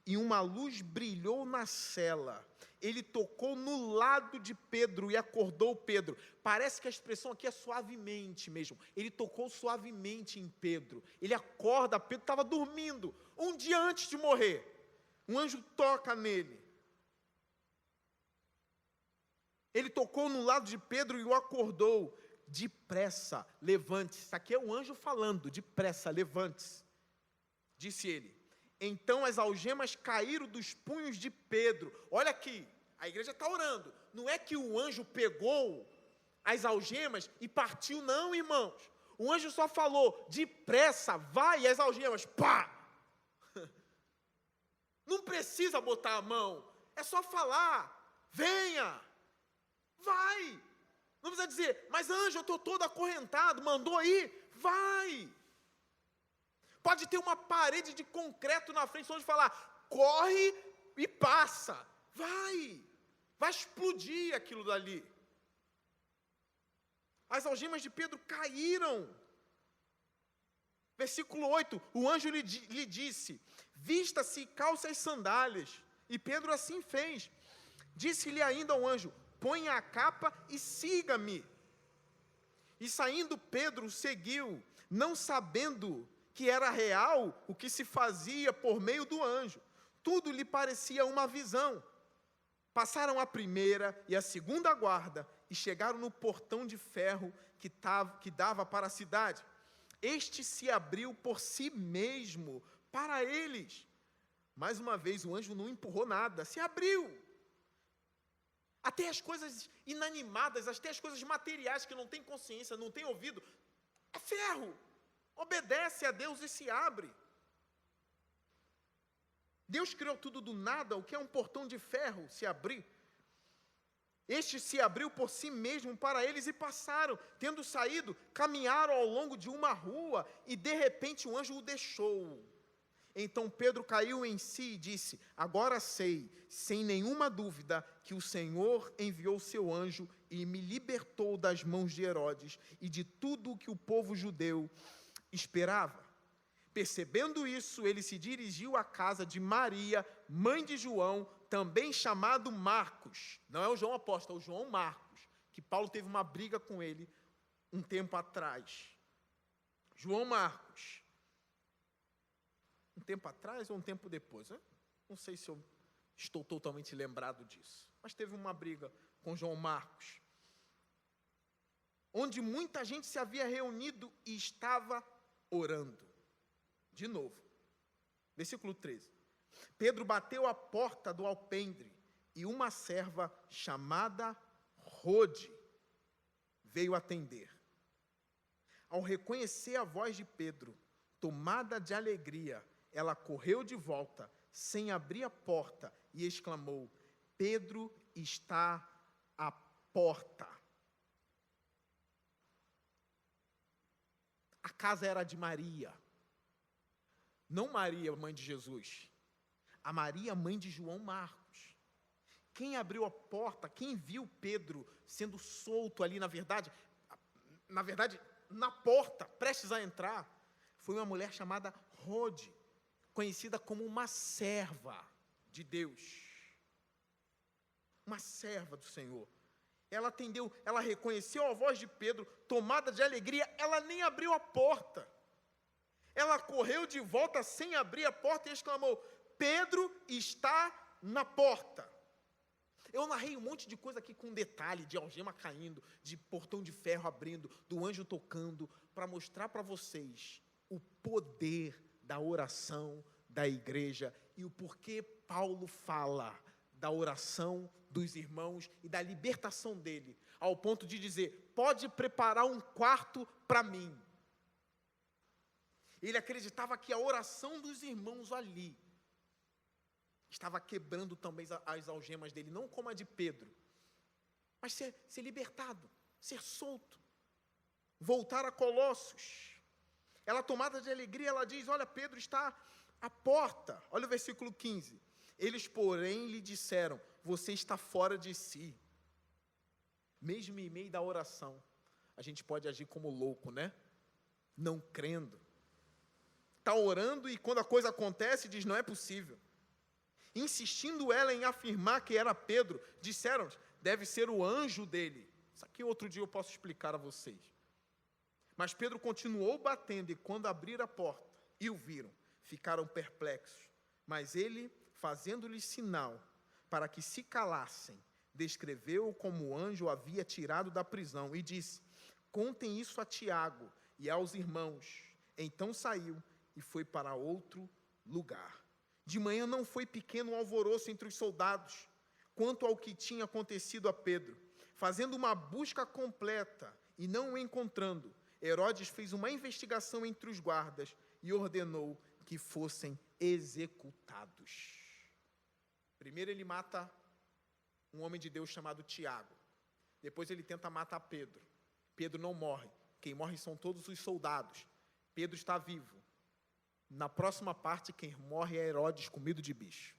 e uma luz brilhou na cela. Ele tocou no lado de Pedro e acordou Pedro. Parece que a expressão aqui é suavemente mesmo. Ele tocou suavemente em Pedro. Ele acorda, Pedro estava dormindo, um dia antes de morrer. Um anjo toca nele. Ele tocou no lado de Pedro e o acordou. Depressa, levante-se. Isso aqui é o anjo falando, depressa, levante-se. Disse ele. Então as algemas caíram dos punhos de Pedro. Olha aqui, a igreja está orando. Não é que o anjo pegou as algemas e partiu, não, irmãos. O anjo só falou, depressa, vai, e as algemas, pá! Não precisa botar a mão, é só falar, venha, vai. Não precisa dizer, mas anjo, eu estou todo acorrentado, mandou aí, vai. Pode ter uma parede de concreto na frente, só de falar, corre e passa. Vai explodir aquilo dali. As algemas de Pedro caíram. Versículo 8, o anjo lhe disse, vista-se e calça as sandálias. E Pedro assim fez. Disse-lhe ainda ao anjo, põe a capa e siga-me. E saindo Pedro seguiu, não sabendo que era real o que se fazia por meio do anjo. Tudo lhe parecia uma visão. Passaram a primeira e a segunda guarda e chegaram no portão de ferro que dava para a cidade. Este se abriu por si mesmo para eles. Mais uma vez, o anjo não empurrou nada, se abriu. Até as coisas inanimadas, até as coisas materiais que não têm consciência, não têm ouvido, é ferro. Obedece a Deus e se abre. Deus criou tudo do nada, o que é um portão de ferro se abrir. Este se abriu por si mesmo para eles e passaram. Tendo saído, caminharam ao longo de uma rua e de repente o anjo o deixou. Então Pedro caiu em si e disse, agora sei, sem nenhuma dúvida, que o Senhor enviou seu anjo e me libertou das mãos de Herodes e de tudo o que o povo judeu esperava. Percebendo isso, ele se dirigiu à casa de Maria, mãe de João, também chamado Marcos. Não é o João apóstolo, é o João Marcos, que Paulo teve uma briga com ele um tempo atrás. João Marcos. Um tempo atrás ou um tempo depois? Não sei se eu estou totalmente lembrado disso. Mas teve uma briga com João Marcos, onde muita gente se havia reunido e estava orando. De novo, versículo 13. Pedro bateu a porta do alpendre e uma serva chamada Rode veio atender. Ao reconhecer a voz de Pedro, tomada de alegria, ela correu de volta, sem abrir a porta, e exclamou, Pedro está à porta. A casa era de Maria. Não Maria, mãe de Jesus. A Maria, mãe de João Marcos. Quem abriu a porta, quem viu Pedro sendo solto ali, na verdade, na porta, prestes a entrar, foi uma mulher chamada Rode, conhecida como uma serva de Deus. Uma serva do Senhor. Ela atendeu, ela reconheceu a voz de Pedro, tomada de alegria, ela nem abriu a porta. Ela correu de volta sem abrir a porta e exclamou, Pedro está na porta. Eu narrei um monte de coisa aqui com detalhe, de algema caindo, de portão de ferro abrindo, do anjo tocando, para mostrar para vocês o poder da oração da igreja e o porquê Paulo fala da oração dos irmãos e da libertação dele, ao ponto de dizer, pode preparar um quarto para mim. Ele acreditava que a oração dos irmãos ali estava quebrando também as algemas dele, não como a de Pedro, mas ser libertado, ser solto, voltar a Colossos. Ela, tomada de alegria, ela diz, olha, Pedro está à porta. Olha o versículo 15. Eles, porém, lhe disseram, você está fora de si. Mesmo em meio da oração, a gente pode agir como louco, né? Não crendo. Está orando e quando a coisa acontece, diz, não é possível. Insistindo ela em afirmar que era Pedro, disseram, deve ser o anjo dele. Isso aqui outro dia eu posso explicar a vocês. Mas Pedro continuou batendo e quando abriram a porta e o viram, ficaram perplexos. Mas ele, fazendo-lhes sinal para que se calassem, descreveu como o anjo o havia tirado da prisão e disse, contem isso a Tiago e aos irmãos. Então saiu e foi para outro lugar. De manhã não foi pequeno o alvoroço entre os soldados, quanto ao que tinha acontecido a Pedro. Fazendo uma busca completa e não o encontrando, Herodes fez uma investigação entre os guardas e ordenou que fossem executados. Primeiro ele mata um homem de Deus chamado Tiago. Depois ele tenta matar Pedro. Pedro não morre. Quem morre são todos os soldados. Pedro está vivo. Na próxima parte, quem morre é Herodes, comido de bicho.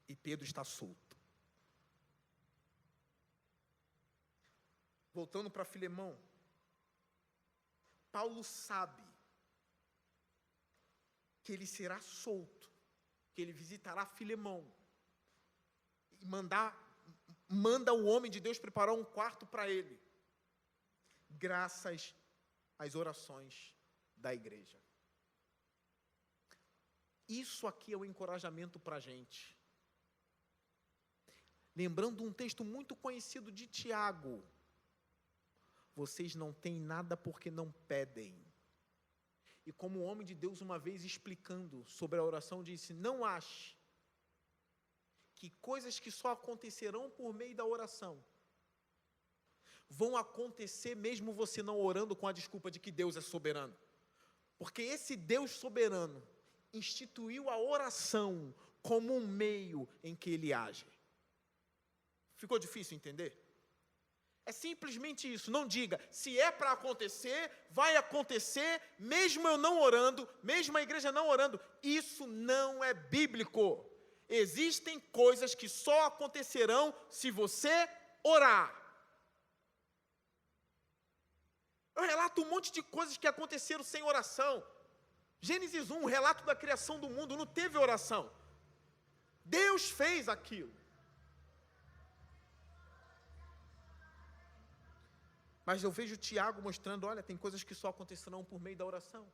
E Pedro está solto. Voltando para Filemão. Paulo sabe que ele será solto, que ele visitará Filemão. E manda o homem de Deus preparar um quarto para ele. Graças às orações da igreja. Isso aqui é um encorajamento para a gente. Lembrando um texto muito conhecido de Tiago. Vocês não têm nada porque não pedem. E como o homem de Deus uma vez explicando sobre a oração disse, não ache que coisas que só acontecerão por meio da oração vão acontecer mesmo você não orando com a desculpa de que Deus é soberano. Porque esse Deus soberano instituiu a oração como um meio em que ele age. Ficou difícil entender? É simplesmente isso, não diga, se é para acontecer, vai acontecer, mesmo eu não orando, mesmo a igreja não orando, isso não é bíblico. Existem coisas que só acontecerão se você orar. Eu relato um monte de coisas que aconteceram sem oração. Gênesis 1, relato da criação do mundo, não teve oração. Deus fez aquilo. Mas eu vejo Tiago mostrando, olha, tem coisas que só acontecerão por meio da oração.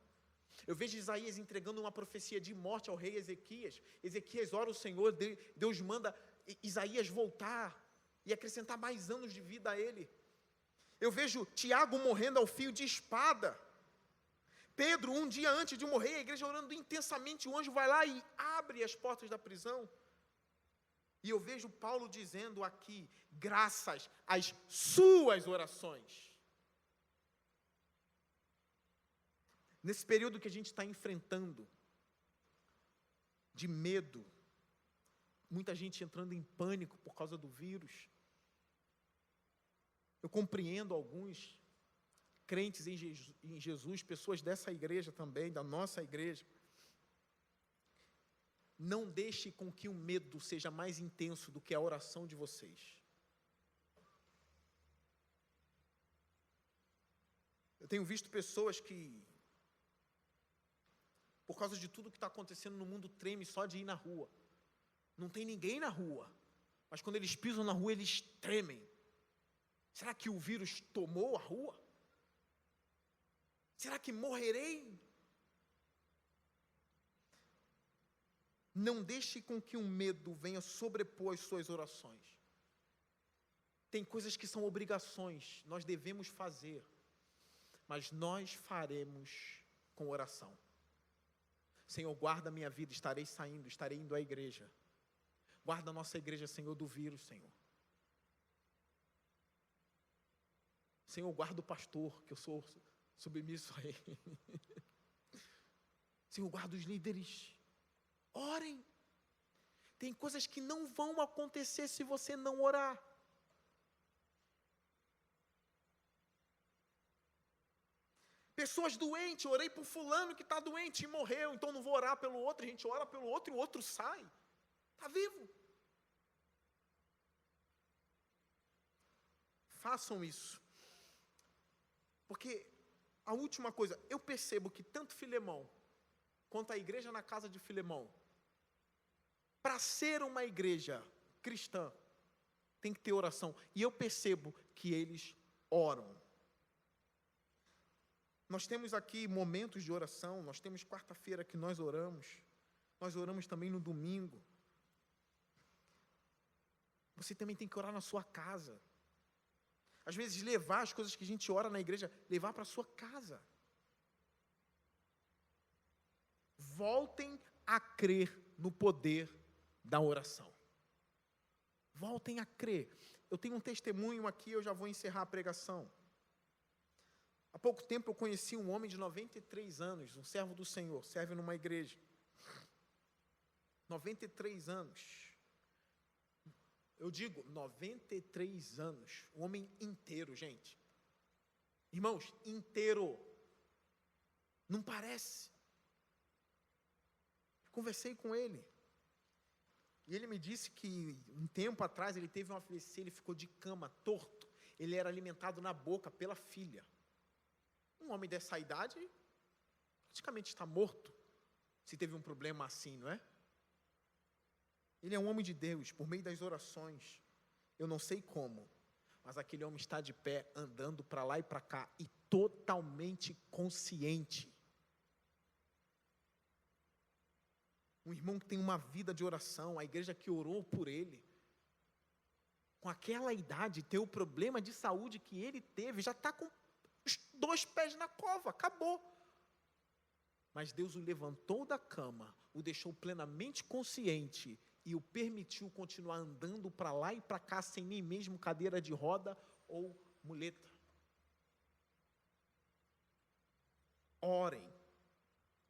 Eu vejo Isaías entregando uma profecia de morte ao rei Ezequias. Ezequias ora o Senhor, Deus manda Isaías voltar e acrescentar mais anos de vida a ele. Eu vejo Tiago morrendo ao fio de espada. Pedro, um dia antes de morrer, a igreja orando intensamente, o anjo vai lá e abre as portas da prisão. E eu vejo Paulo dizendo aqui, graças às suas orações. Nesse período que a gente está enfrentando, de medo, muita gente entrando em pânico por causa do vírus. Eu compreendo alguns crentes em Jesus, pessoas dessa igreja também, da nossa igreja. Não deixe com que o medo seja mais intenso do que a oração de vocês. Eu tenho visto pessoas que, por causa de tudo que está acontecendo no mundo, tremem só de ir na rua. Não tem ninguém na rua, mas quando eles pisam na rua, eles tremem. Será que o vírus tomou a rua? Será que morrerei? Não deixe com que o medo venha sobrepor as suas orações. Tem coisas que são obrigações, nós devemos fazer, mas nós faremos com oração. Senhor, guarda a minha vida, estarei saindo, estarei indo à igreja. Guarda a nossa igreja, Senhor, do vírus, Senhor. Senhor, guarda o pastor, que eu sou submisso a ele. Senhor, guarda os líderes. Orem. Tem coisas que não vão acontecer se você não orar. Pessoas doentes, orei por fulano que está doente e morreu, então não vou orar pelo outro, a gente ora pelo outro e o outro sai. Está vivo. Façam isso. Porque a última coisa, eu percebo que tanto Filemão, quanto a igreja na casa de Filemão, para ser uma igreja cristã, tem que ter oração. E eu percebo que eles oram. Nós temos aqui momentos de oração, nós temos quarta-feira que nós oramos também no domingo. Você também tem que orar na sua casa. Às vezes levar as coisas que a gente ora na igreja, levar para a sua casa. Voltem a crer no poder da oração. Voltem a crer. Eu tenho um testemunho aqui, eu já vou encerrar a pregação. Há pouco tempo eu conheci um homem de 93 anos, um servo do Senhor, serve numa igreja. 93 anos. Eu digo, 93 anos. Um homem inteiro, gente. Irmãos, inteiro. Não parece. Conversei com ele. E ele me disse que um tempo atrás ele teve um AVC, ele ficou de cama, torto. Ele era alimentado na boca pela filha. Um homem dessa idade, praticamente está morto, se teve um problema assim, não é? Ele é um homem de Deus, por meio das orações. Eu não sei como, mas aquele homem está de pé, andando para lá e para cá, e totalmente consciente. Um irmão que tem uma vida de oração, a igreja que orou por ele, com aquela idade, ter o problema de saúde que ele teve, já está com os 2 pés na cova, acabou. Mas Deus o levantou da cama, o deixou plenamente consciente e o permitiu continuar andando para lá e para cá, sem nem mesmo cadeira de roda ou muleta. Orem,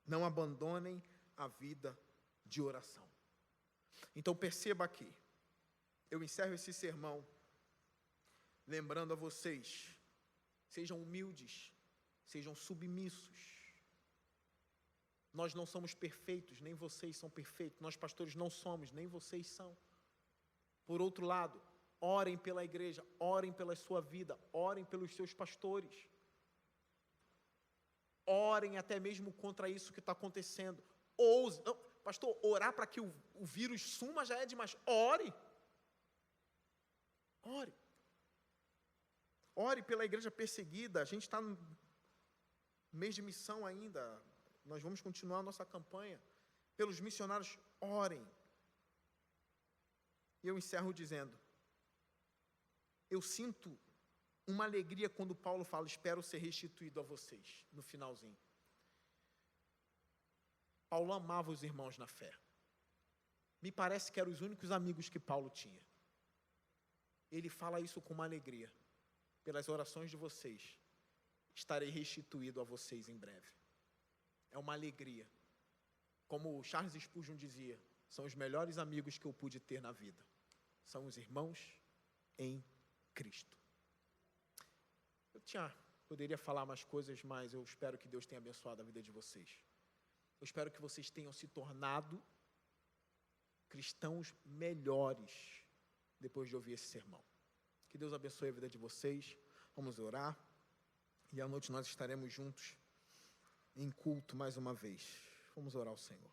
não abandonem a vida de oração. Então perceba aqui, eu encerro esse sermão lembrando a vocês, sejam humildes, sejam submissos. Nós não somos perfeitos, nem vocês são perfeitos. Nós pastores não somos, nem vocês são. Por outro lado, orem pela igreja, orem pela sua vida, orem pelos seus pastores. Orem até mesmo contra isso que está acontecendo. Ouse, não, pastor, orar para que o vírus suma já é demais. Ore. Ore. Ore pela igreja perseguida. A gente está no mês de missão ainda. Nós vamos continuar a nossa campanha. Pelos missionários, orem. E eu encerro dizendo, eu sinto uma alegria quando Paulo fala, espero ser restituído a vocês, no finalzinho. Paulo amava os irmãos na fé. Me parece que eram os únicos amigos que Paulo tinha. Ele fala isso com uma alegria. Pelas orações de vocês, estarei restituído a vocês em breve. É uma alegria. Como o Charles Spurgeon dizia, são os melhores amigos que eu pude ter na vida. São os irmãos em Cristo. Poderia falar mais coisas, mas eu espero que Deus tenha abençoado a vida de vocês. Eu espero que vocês tenham se tornado cristãos melhores depois de ouvir esse sermão. Que Deus abençoe a vida de vocês. Vamos orar. E à noite nós estaremos juntos em culto mais uma vez. Vamos orar ao Senhor.